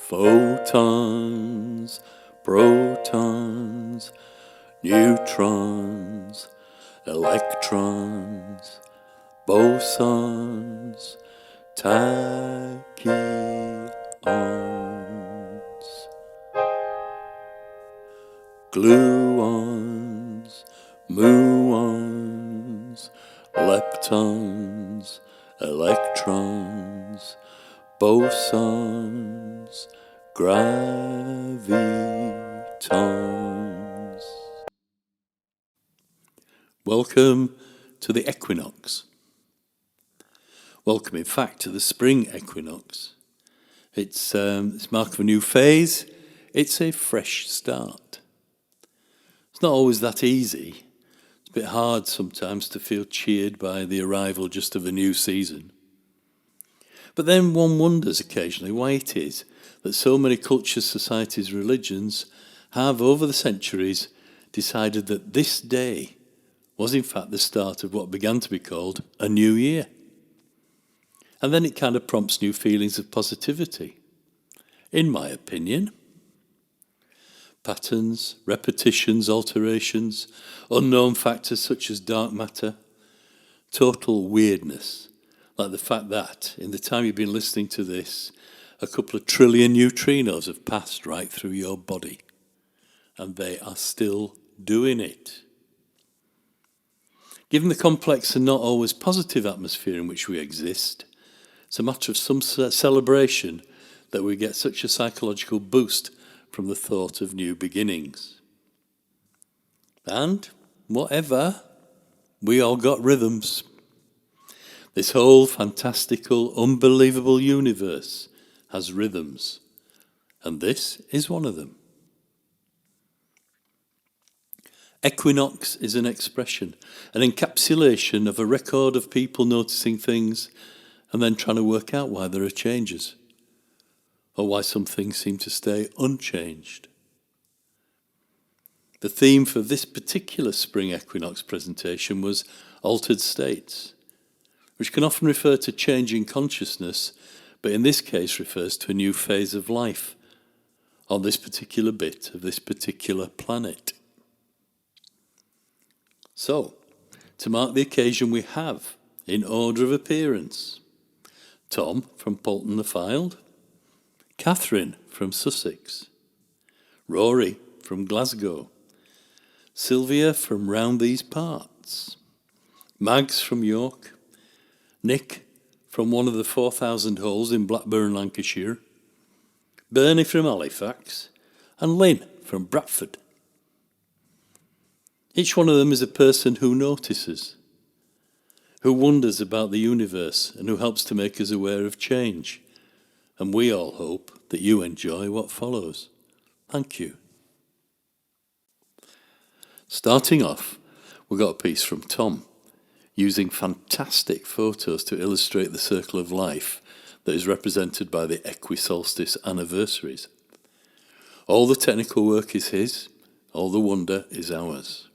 Photons, protons, neutrons, electrons, bosons, tachyons, gluons, muons, leptons, electrons, bosons, gravitons. Welcome to the Equinox. Welcome, in fact, to the spring equinox. It's mark of a new phase. It's a fresh start. It's not always that easy. It's a bit hard sometimes to feel cheered by the arrival just of a new season. But then one wonders occasionally why it is that so many cultures, societies, religions have, over the centuries, decided that this day was in fact the start of what began to be called a new year. And then it kind of prompts new feelings of positivity. In my opinion, patterns, repetitions, alterations, unknown factors such as dark matter, total weirdness, like the fact that, in the time you've been listening to this, a couple of trillion neutrinos have passed right through your body. And they are still doing it. Given the complex and not always positive atmosphere in which we exist, it's a matter of some celebration that we get such a psychological boost from the thought of new beginnings. And, whatever, we all got rhythms. This whole fantastical, unbelievable universe has rhythms, and this is one of them. Equinox is an expression, an encapsulation of a record of people noticing things and then trying to work out why there are changes, or why some things seem to stay unchanged. The theme for this particular spring equinox presentation was altered states, which can often refer to changing consciousness, but in this case refers to a new phase of life on this particular bit of this particular planet. So, to mark the occasion we have, in order of appearance, Tom from Poulton-le-Fylde, Catherine from Sussex, Rory from Glasgow, Sylvia from round these parts, Mags from York, Nick from one of the 4,000 holes in Blackburn, Lancashire, Bernie from Halifax, and Lynn from Bradford. Each one of them is a person who notices, who wonders about the universe, and who helps to make us aware of change. And we all hope that you enjoy what follows. Thank you. Starting off, we got a piece from Tom, using fantastic photos to illustrate the circle of life that is represented by the equisolstice anniversaries. All the technical work is his, all the wonder is ours.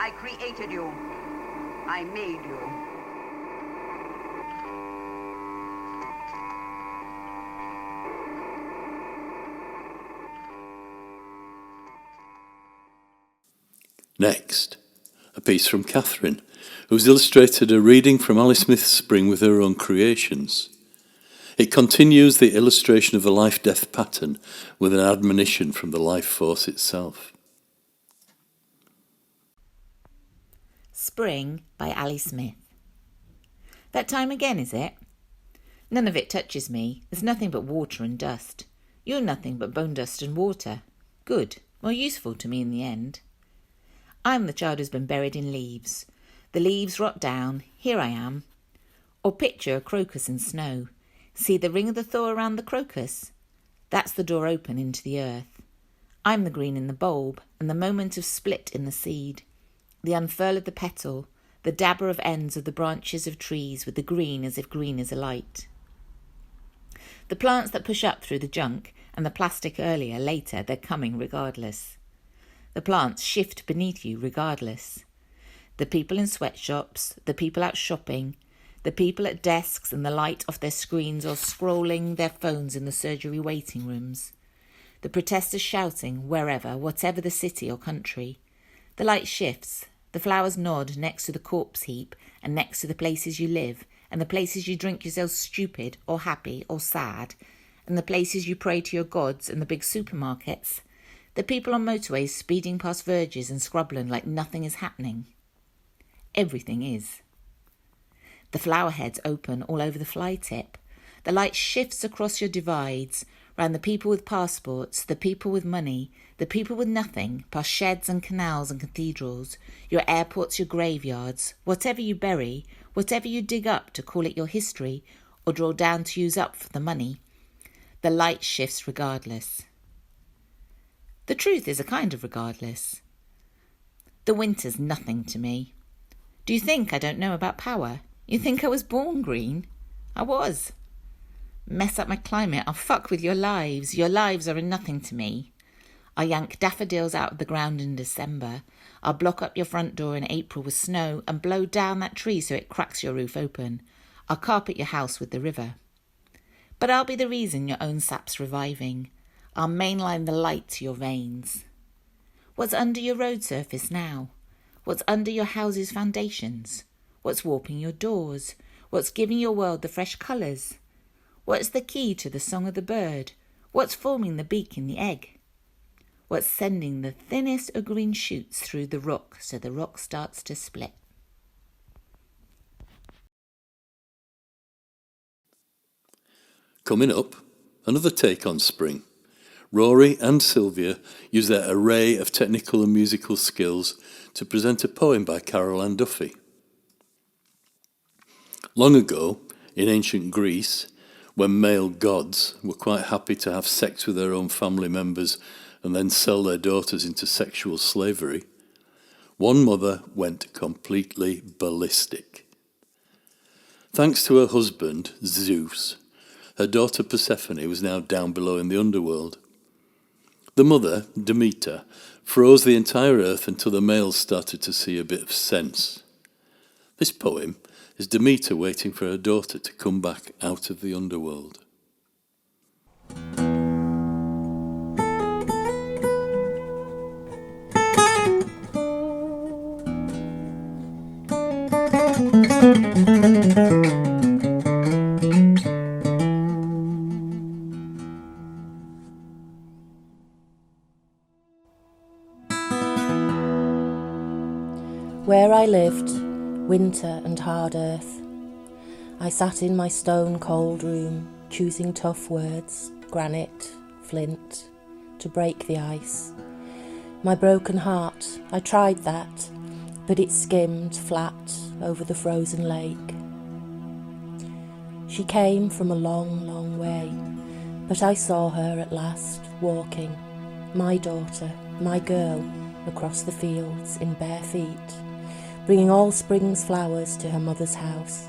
I created you. I made you. Next, a piece from Catherine, who's illustrated a reading from Alice Smith's Spring with her own creations. It continues the illustration of the life-death pattern with an admonition from the life force itself. Spring by Ali Smith. That time again, is it? None of it touches me. There's nothing but water and dust. You're nothing but bone dust and water. Good, more useful to me in the end. I'm the child who's been buried in leaves. The leaves rot down, here I am. Or picture a crocus in snow. See the ring of the thaw around the crocus? That's the door open into the earth. I'm the green in the bulb, and the moment of split in the seed. The unfurl of the petal, the dabber of ends of the branches of trees with the green as if green is a light. The plants that push up through the junk, and the plastic earlier, later, they're coming regardless. The plants shift beneath you regardless. The people in sweatshops, the people out shopping, the people at desks and the light off their screens or scrolling their phones in the surgery waiting rooms. The protesters shouting wherever, whatever the city or country. The light shifts. The flowers nod next to the corpse heap and next to the places you live and the places you drink yourself stupid or happy or sad and the places you pray to your gods and the big supermarkets. The people on motorways speeding past verges and scrubbling like nothing is happening. Everything is. The flower heads open all over the fly tip. The light shifts across your divides, round the people with passports, the people with money, the people with nothing, past sheds and canals and cathedrals, your airports, your graveyards, whatever you bury, whatever you dig up to call it your history, or draw down to use up for the money. The light shifts regardless. The truth is a kind of regardless. The winter's nothing to me. Do you think I don't know about power? You think I was born green? I was. Mess up my climate, I'll fuck with your lives. Your lives are a nothing to me. I'll yank daffodils out of the ground in December. I'll block up your front door in April with snow and blow down that tree so it cracks your roof open. I'll carpet your house with the river. But I'll be the reason your own sap's reviving. I'll mainline the light to your veins. What's under your road surface now? What's under your house's foundations? What's warping your doors? What's giving your world the fresh colours? What's the key to the song of the bird? What's forming the beak in the egg? What's sending the thinnest of green shoots through the rock so the rock starts to split? Coming up, another take on spring. Rory and Sylvia use their array of technical and musical skills to present a poem by Carol Ann Duffy. Long ago, in ancient Greece, when male gods were quite happy to have sex with their own family members and then sell their daughters into sexual slavery, one mother went completely ballistic. Thanks to her husband, Zeus, her daughter Persephone was now down below in the underworld. The mother, Demeter, froze the entire earth until the males started to see a bit of sense. This poem is Demeter waiting for her daughter to come back out of the underworld. Where I lived, winter and hard earth, I sat in my stone-cold room, choosing tough words, granite, flint, to break the ice. My broken heart, I tried that, but it skimmed flat over the frozen lake. She came from a long, long way, but I saw her at last, walking, my daughter, my girl, across the fields in bare feet, bringing all spring's flowers to her mother's house.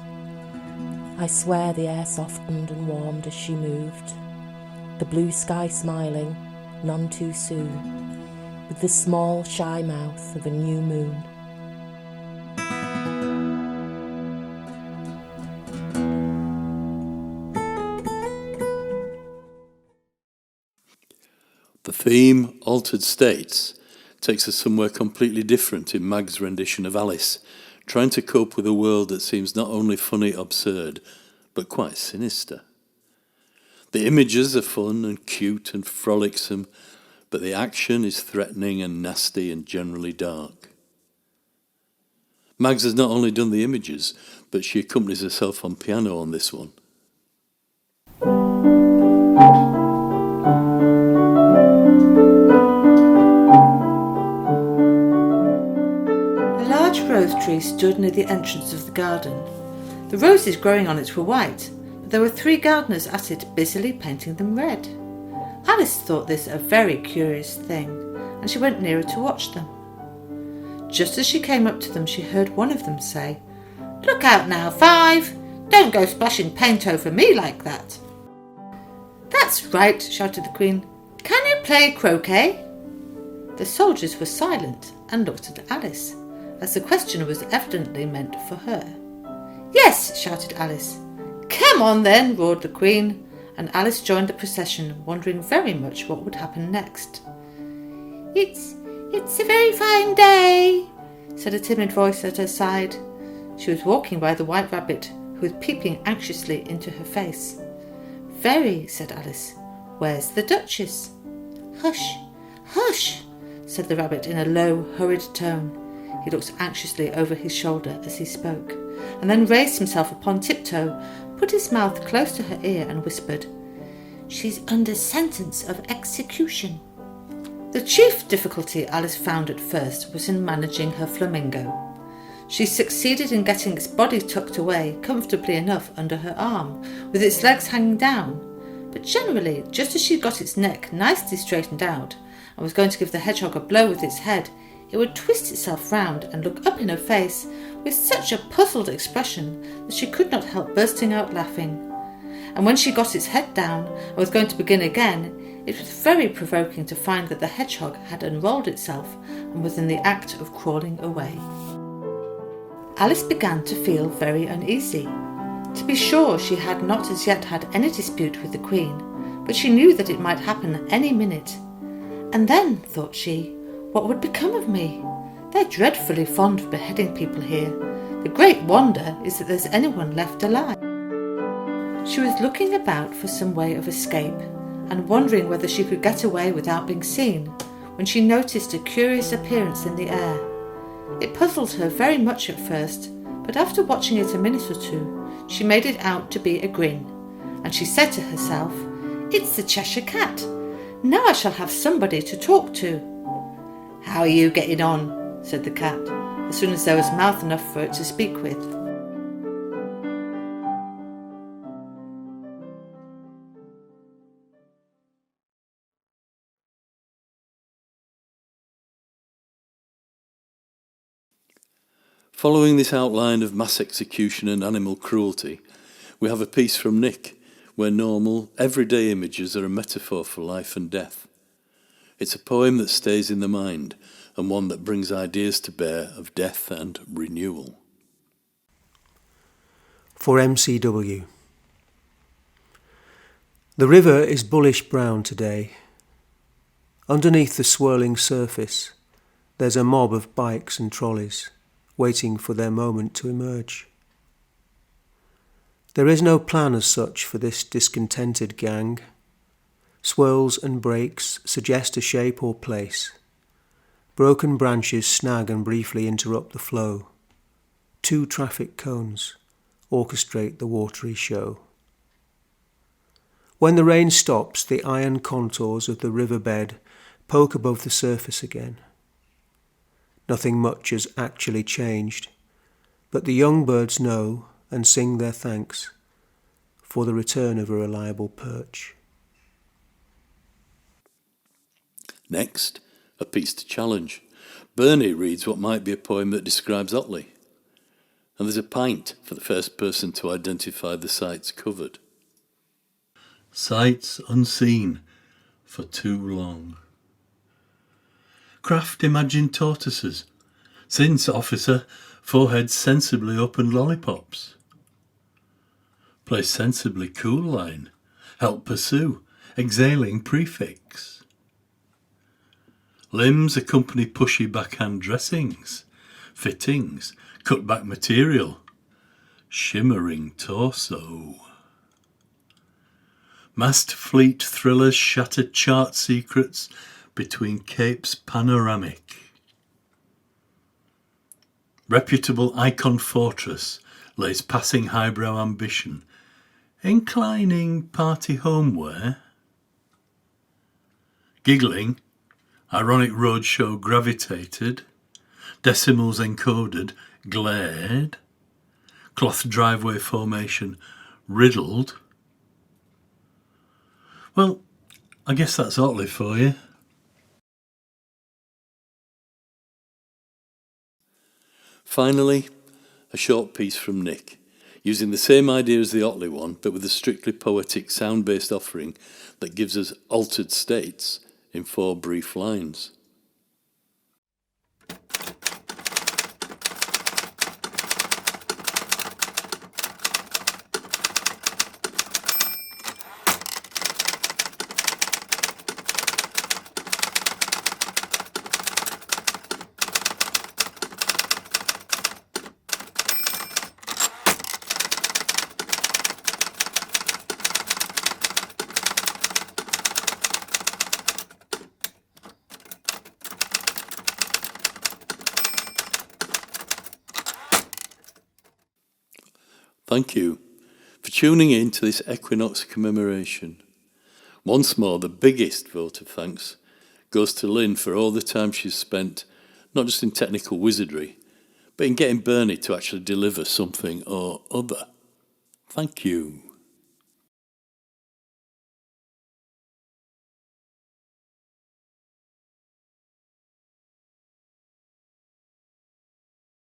I swear the air softened and warmed as she moved, the blue sky smiling, none too soon, with the small, shy mouth of a new moon. The theme, Altered States, takes us somewhere completely different in Mag's rendition of Alice, trying to cope with a world that seems not only funny, absurd, but quite sinister. The images are fun and cute and frolicsome, but the action is threatening and nasty and generally dark. Mags has not only done the images, but she accompanies herself on piano on this one. Rose tree stood near the entrance of the garden. The roses growing on it were white, but there were 3 gardeners at it busily painting them red. Alice thought this a very curious thing, and she went nearer to watch them. Just as she came up to them, she heard one of them say, "Look out now, 5! Don't go splashing paint over me like that." "That's right," shouted the Queen. "Can you play croquet?" The soldiers were silent and looked at Alice, as the question was evidently meant for her. "Yes," shouted Alice. "Come on then," roared the Queen, and Alice joined the procession, wondering very much what would happen next. It's a very fine day," said a timid voice at her side. She was walking by the White Rabbit, who was peeping anxiously into her face. "Very," said Alice. "Where's the Duchess?" "Hush, hush," said the Rabbit in a low, hurried tone. He looked anxiously over his shoulder as he spoke, and then raised himself upon tiptoe, put his mouth close to her ear and whispered, "She's under sentence of execution." The chief difficulty Alice found at first was in managing her flamingo. She succeeded in getting its body tucked away comfortably enough under her arm, with its legs hanging down, but generally, just as she got its neck nicely straightened out and was going to give the hedgehog a blow with its head, it would twist itself round and look up in her face with such a puzzled expression that she could not help bursting out laughing. and when she got its head down and was going to begin again, it was very provoking to find that the hedgehog had unrolled itself and was in the act of crawling away. Alice began to feel very uneasy. To be sure, she had not as yet had any dispute with the Queen, but she knew that it might happen any minute. And then, thought she, what would become of me? They're dreadfully fond of beheading people here. The great wonder is that there's anyone left alive. She was looking about for some way of escape, and wondering whether she could get away without being seen, when she noticed a curious appearance in the air. It puzzled her very much at first, but after watching it a minute or two, she made it out to be a grin, and she said to herself, "It's the Cheshire Cat. Now I shall have somebody to talk to." "How are you getting on?" said the cat, as soon as there was mouth enough for it to speak with. Following this outline of mass execution and animal cruelty, we have a piece from Nick, where normal, everyday images are a metaphor for life and death. It's a poem that stays in the mind, and one that brings ideas to bear of death and renewal. For MCW. The river is bullish brown today. Underneath the swirling surface, there's a mob of bikes and trolleys, waiting for their moment to emerge. There is no plan as such for this discontented gang. Swirls and breaks suggest a shape or place. Broken branches snag and briefly interrupt the flow. 2 traffic cones orchestrate the watery show. When the rain stops, the iron contours of the riverbed poke above the surface again. Nothing much has actually changed, but the young birds know and sing their thanks for the return of a reliable perch. Next, a piece to challenge. Bernie reads what might be a poem that describes Otley. And there's a pint for the first person to identify the sights covered. Sights unseen for too long. Craft imagined tortoises. Since, officer, forehead sensibly opened lollipops. Play sensibly cool line. Help pursue. Exhaling prefix. Limbs accompany pushy backhand dressings. Fittings. Cut back material. Shimmering torso. Massed fleet thrillers, shattered chart secrets between capes panoramic. Reputable icon fortress lays passing highbrow ambition, inclining party homeware. Giggling, ironic roadshow gravitated, decimals encoded, glared, cloth driveway formation riddled. Well, I guess that's Otley for you. Finally, a short piece from Nick, using the same idea as the Otley one, but with a strictly poetic sound-based offering that gives us altered states in 4 brief lines. Thank you for tuning in to this Equinox commemoration. Once more, the biggest vote of thanks goes to Lynn for all the time she's spent, not just in technical wizardry, but in getting Bernie to actually deliver something or other. Thank you.